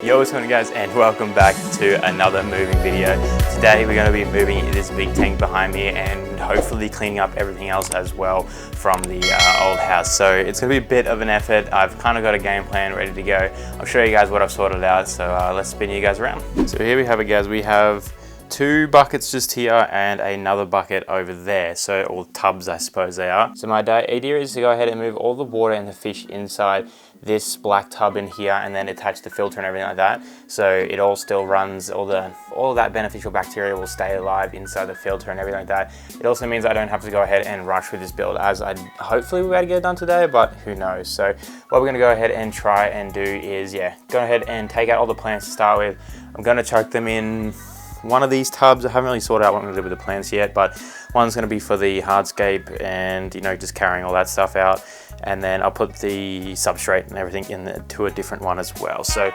Yo, what's going on guys, and welcome back to another moving video. Today we're going to be moving this big tank behind me and hopefully cleaning up everything else as well from the old house. So it's going to be a bit of an effort. I've kind of got a game plan ready to go. I'll show you guys what I've sorted out, so let's spin you guys around. So here we have it guys, we have two buckets just here and another bucket over there, so all tubs I suppose they are. So my idea is to go ahead and move all the water and the fish inside this black tub in here and then attach the filter and everything like that, so it all still runs, all of that beneficial bacteria will stay alive inside the filter and everything like that. It also means I don't have to go ahead and rush with this build, as I hopefully we'll be able to get it done today, but who knows. So what we're going to go ahead and try and do is go ahead and take out all the plants to start with. I'm going to chuck them in one of these tubs. I haven't really sorted out what I'm going to do with the plants yet, but one's going to be for the hardscape and just carrying all that stuff out, and then I'll put the substrate and everything into a different one as well. So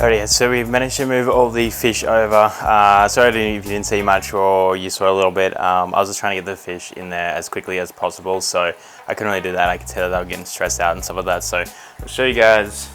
alright, so we've managed to move all the fish over. Sorry if you didn't see much or you saw a little bit. I was just trying to get the fish in there as quickly as possible, so I couldn't really do that. I could tell that they were getting stressed out and stuff like that. So I'll show you guys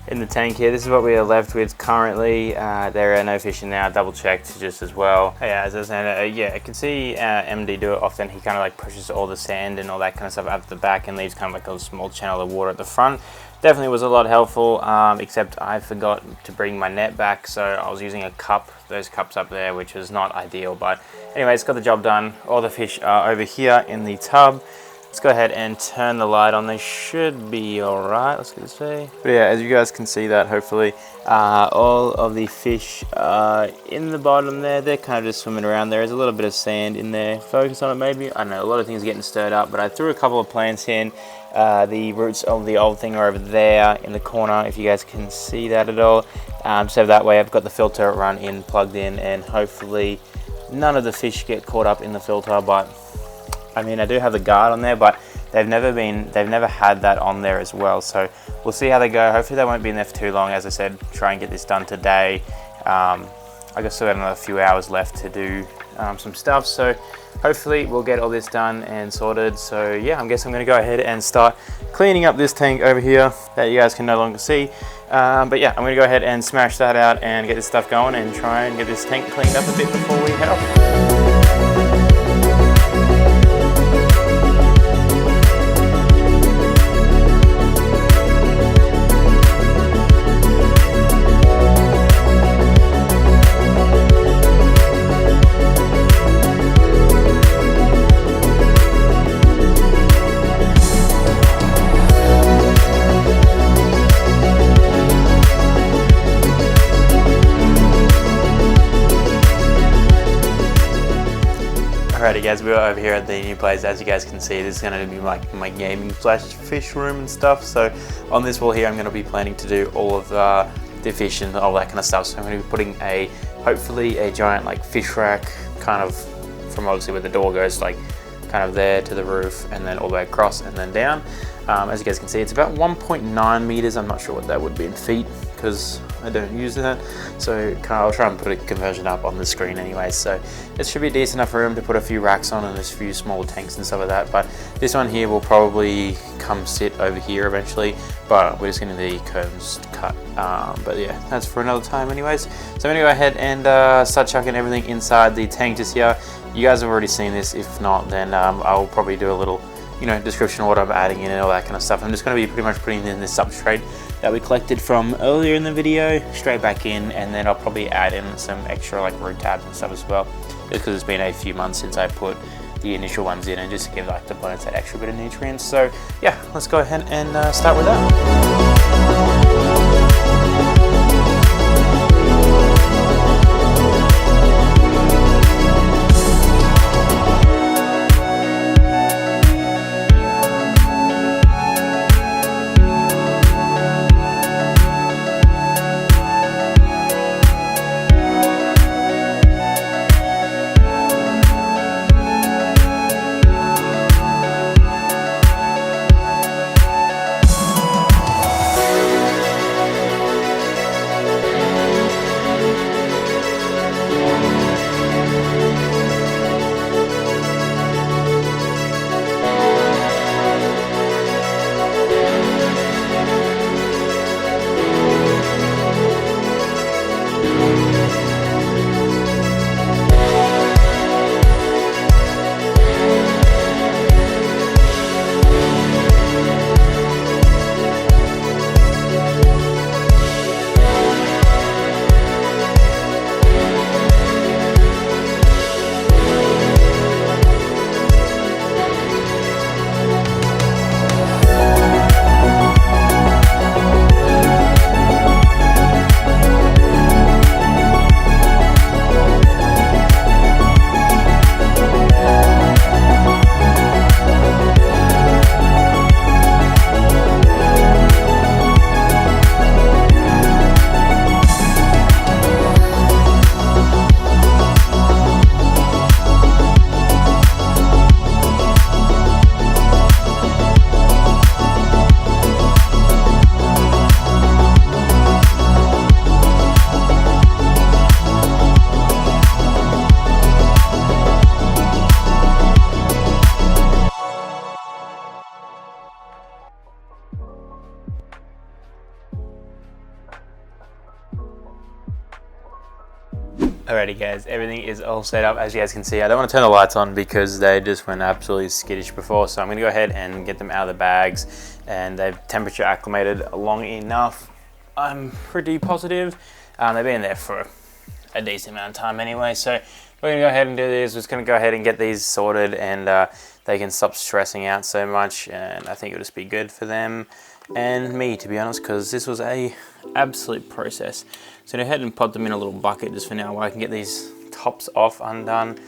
in the tank here. This is what we are left with currently. There are no fish in there. I double checked just as well. Yeah, as I was saying, I can see MD do it often. He kind of like pushes all the sand and all that kind of stuff out the back and leaves kind of like a small channel of water at the front. Definitely was a lot helpful, except I forgot to bring my net back, so I was using a cup, those cups up there, which was not ideal. But anyway, it's got the job done. All the fish are over here in the tub. Let's go ahead and turn the light on. They should be all right. Let's get this way. But yeah, as you guys can see that, hopefully, all of the fish in the bottom there, they're kind of just swimming around. There is a little bit of sand in there. Focus on it maybe. I don't know, a lot of things are getting stirred up, but I threw a couple of plants in. The roots of the old thing are over there in the corner, if you guys can see that at all. So that way I've got the filter plugged in, and hopefully none of the fish get caught up in the filter. But I mean, I do have the guard on there, but they've never had that on there as well. So we'll see how they go. Hopefully they won't be in there for too long. As I said, try and get this done today. I guess still got another few hours left to do some stuff. So hopefully we'll get all this done and sorted. So yeah, I guess I'm going to go ahead and start cleaning up this tank over here that you guys can no longer see. But yeah, I'm going to go ahead and smash that out and get this stuff going and try and get this tank cleaned up a bit before we head off. Alrighty guys, we're over here at the new place. As you guys can see, this is going to be my gaming / fish room and stuff. So on this wall here, I'm going to be planning to do all of the fish and all that kind of stuff. So I'm going to be putting hopefully a giant like fish rack, kind of from obviously where the door goes, like kind of there to the roof, and then all the way across and then down. As you guys can see, it's about 1.9 meters. I'm not sure what that would be in feet because I don't use that. So I'll try and put a conversion up on the screen anyway. So it should be decent enough room to put a few racks on and there's a few small tanks and stuff like that. But this one here will probably come sit over here eventually, but we're just going to need the curtains cut. But yeah, that's for another time anyways. So I'm going to go ahead and start chucking everything inside the tank just here. You guys have already seen this. If not, then I'll probably do a little description of what I'm adding in and all that kind of stuff. I'm just going to be pretty much putting in this substrate that we collected from earlier in the video straight back in, and then I'll probably add in some extra like root tabs and stuff as well. because it's been a few months since I put the initial ones in, and just to give like the plants that extra bit of nutrients. So yeah, let's go ahead and start with that. Alrighty guys, everything is all set up. As you guys can see, I don't want to turn the lights on because they just went absolutely skittish before, so I'm going to go ahead and get them out of the bags, and they've temperature acclimated long enough. I'm pretty positive. They've been there for a decent amount of time anyway, so we're going to go ahead and do this. We're just going to go ahead and get these sorted, and they can stop stressing out so much, and I think it'll just be good for them and me, to be honest, because this was a absolute process. So go ahead and put them in a little bucket just for now while I can get these tops off, undone.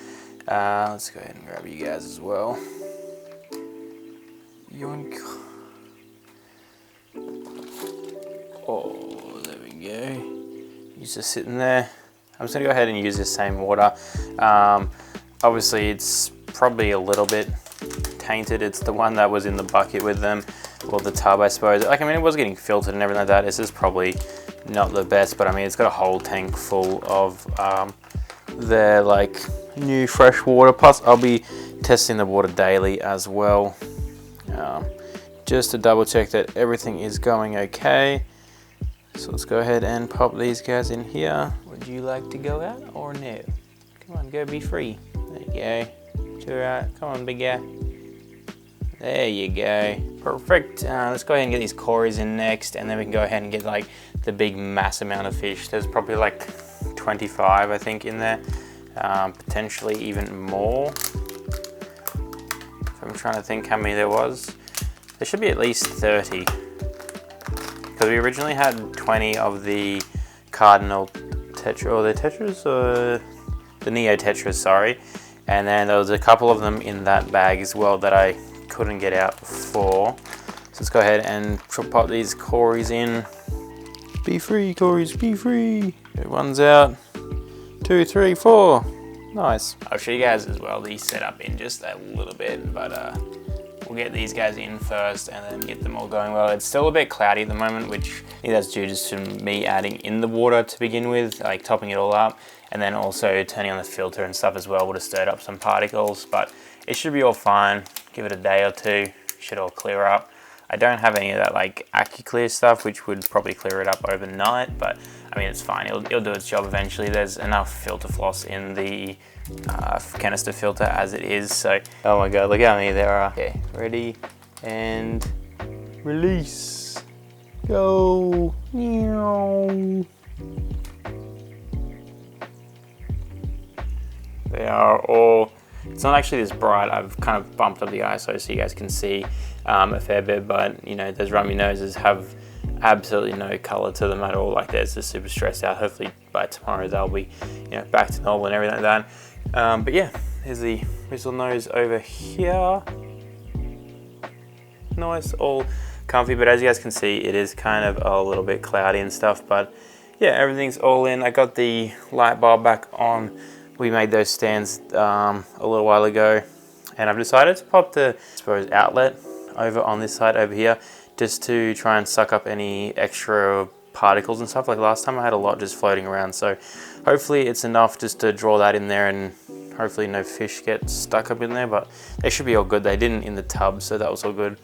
Let's go ahead and grab you guys as well. Yoink. Oh, there we go. He's just sitting there. I'm just gonna go ahead and use this same water. Obviously it's probably a little bit tainted. It's the one that was in the bucket with them, or the tub I suppose. Like, I mean, it was getting filtered and everything like that. This is probably not the best, but I mean, it's got a whole tank full of their like new fresh water. Plus I'll be testing the water daily as well, just to double check that everything is going okay. So let's go ahead and pop these guys in here. Would you like to go out or no? Come on, go be free. There you go. It's all right. Come on, big guy. There you go. Perfect. Let's go ahead and get these cories in next, and then we can go ahead and get like the big mass amount of fish. There's probably like 25, I think, in there. Potentially even more. If I'm trying to think how many there was. There should be at least 30. Because we originally had 20 of the cardinal tetra, or the tetras, or the neo tetras, sorry. And then there was a couple of them in that bag as well that I couldn't get out before. So let's go ahead and pop these cories in. Be free, cories, be free. One's out. 2, 3, 4. Nice. I'll show you guys as well the setup in just a little bit, but we'll get these guys in first and then get them all going well. It's still a bit cloudy at the moment, which I think that's due just to me adding in the water to begin with, like topping it all up, and then also turning on the filter and stuff as well would have stirred up some particles, but it should be all fine. Give it a day or two, should all clear up. I don't have any of that like AccuClear stuff, which would probably clear it up overnight, but I mean, it's fine. It'll do its job eventually. There's enough filter floss in the canister filter as it is. So, oh my God, look how many there are. Okay, ready and release. Go. Meow. They are all, it's not actually this bright. I've kind of bumped up the ISO so you guys can see a fair bit, but you know, those rummy noses have absolutely no color to them at all. Like they're just super stressed out. Hopefully by tomorrow they'll be, you know, back to normal and everything like that. But yeah, here's the bristle nose over here. Nice, all comfy, but as you guys can see, it is kind of a little bit cloudy and stuff, but yeah, everything's all in. I got the light bulb back on. We made those stands a little while ago, and I've decided to pop the, I suppose, outlet over on this side over here, just to try and suck up any extra particles and stuff. Like last time I had a lot just floating around, so hopefully it's enough just to draw that in there, and hopefully no fish get stuck up in there, but they should be all good. They didn't in the tub, so that was all good.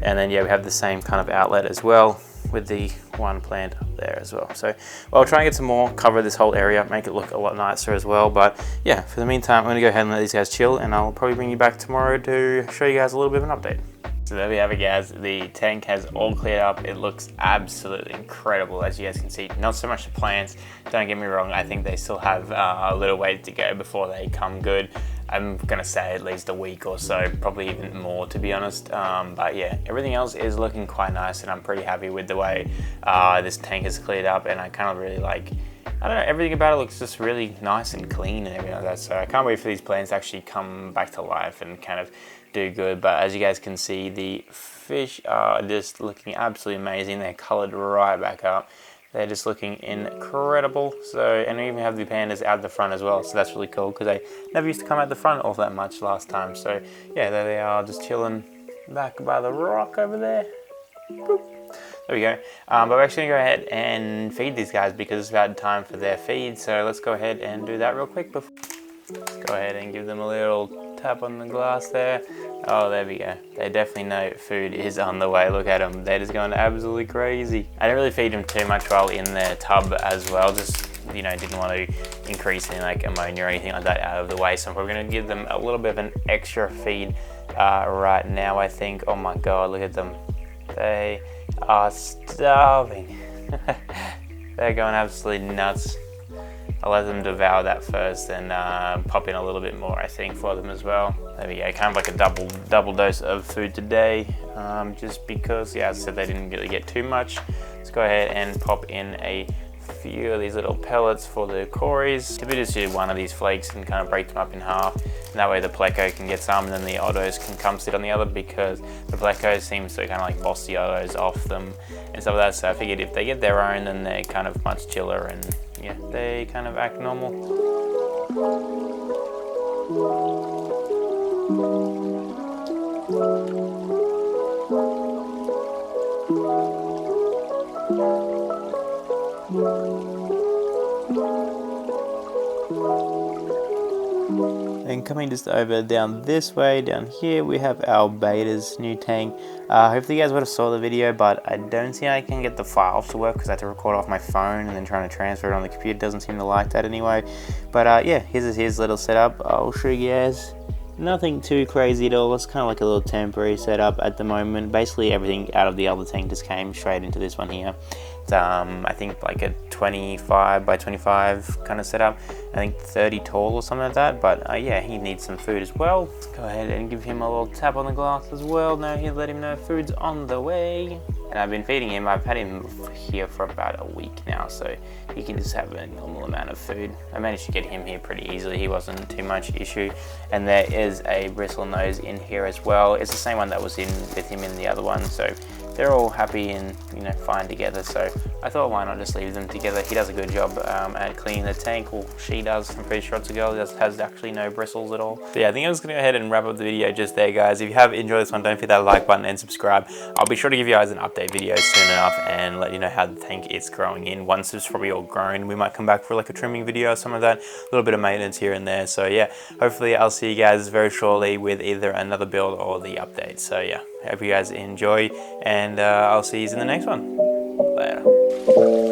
And then yeah, we have the same kind of outlet as well with the one plant up there as well. So I'll try and get some more, cover this whole area, make it look a lot nicer as well. But yeah, for the meantime, I'm gonna go ahead and let these guys chill, and I'll probably bring you back tomorrow to show you guys a little bit of an update. So there we have it, guys. The tank has all cleared up. It looks absolutely incredible, as you guys can see. Not so much the plants, don't get me wrong. I think they still have a little way to go before they come good. I'm gonna say at least a week or so, probably even more, to be honest. But yeah, everything else is looking quite nice, and I'm pretty happy with the way this tank has cleared up, and I kind of really like, I don't know, everything about it looks just really nice and clean and everything like that. So I can't wait for these plants to actually come back to life and kind of do good. But as you guys can see, the fish are just looking absolutely amazing. They're colored right back up. They're just looking incredible. So, and we even have the pandas out the front as well. So that's really cool, because they never used to come out the front all that much last time. So yeah, there they are, just chilling back by the rock over there. Boop. There we go. But we're actually gonna go ahead and feed these guys because it's about time for their feed. So let's go ahead and do that real quick. Let's go ahead and give them a little tap on the glass there. Oh, there we go. They definitely know food is on the way. Look at them. They're just going absolutely crazy. I didn't really feed them too much while in their tub as well. Just, you know, didn't want to increase any like ammonia or anything like that out of the way. So we're going to give them a little bit of an extra feed right now, I think. Oh my God, look at them. They are starving. They're going absolutely nuts. I'll let them devour that first and pop in a little bit more, I think, for them as well. There we go, kind of like a double dose of food today, just because, yeah, as I said, they didn't really get too much. Let's go ahead and pop in a few of these little pellets for the cories. Typically just do one of these flakes and kind of break them up in half, and that way the pleco can get some, and then the ottos can come sit on the other, because the pleco seems to kind of like boss the ottos off them and stuff like that. So I figured if they get their own, then they're kind of much chiller, and yeah, they kind of act normal. And coming just over down this way, down here, we have our beta's new tank. Hopefully you guys would have saw the video, but I don't see how I can get the files to work because I had to record off my phone, and then trying to transfer it on the computer doesn't seem to like that anyway. But yeah, here's his little setup. I'll show you guys. Nothing too crazy at all. It's kind of like a little temporary setup at the moment. Basically everything out of the other tank just came straight into this one here. It's, I think like a 25 by 25 kind of setup. I think 30 tall or something like that. But yeah, he needs some food as well. Let's go ahead and give him a little tap on the glass as well. Now he'll let him know food's on the way. And I've been feeding him. I've had him here for about a week now, so he can just have a normal amount of food. I managed to get him here pretty easily. He wasn't too much issue. And there is a bristle nose in here as well. It's the same one that was in with him in the other one, so they're all happy and, you know, fine together. So I thought, why not just leave them together? He does a good job at cleaning the tank, or she does. I'm pretty sure it's a girl. It has actually no bristles at all. So yeah, I think I'm just gonna go ahead and wrap up the video just there, guys. If you have enjoyed this one, don't forget that like button and subscribe. I'll be sure to give you guys an update video soon enough and let you know how the tank is growing in. Once it's probably all grown, we might come back for like a trimming video or some of that, a little bit of maintenance here and there. So yeah, hopefully I'll see you guys very shortly with either another build or the update. So yeah, hope you guys enjoy, and I'll see you in the next one. Later.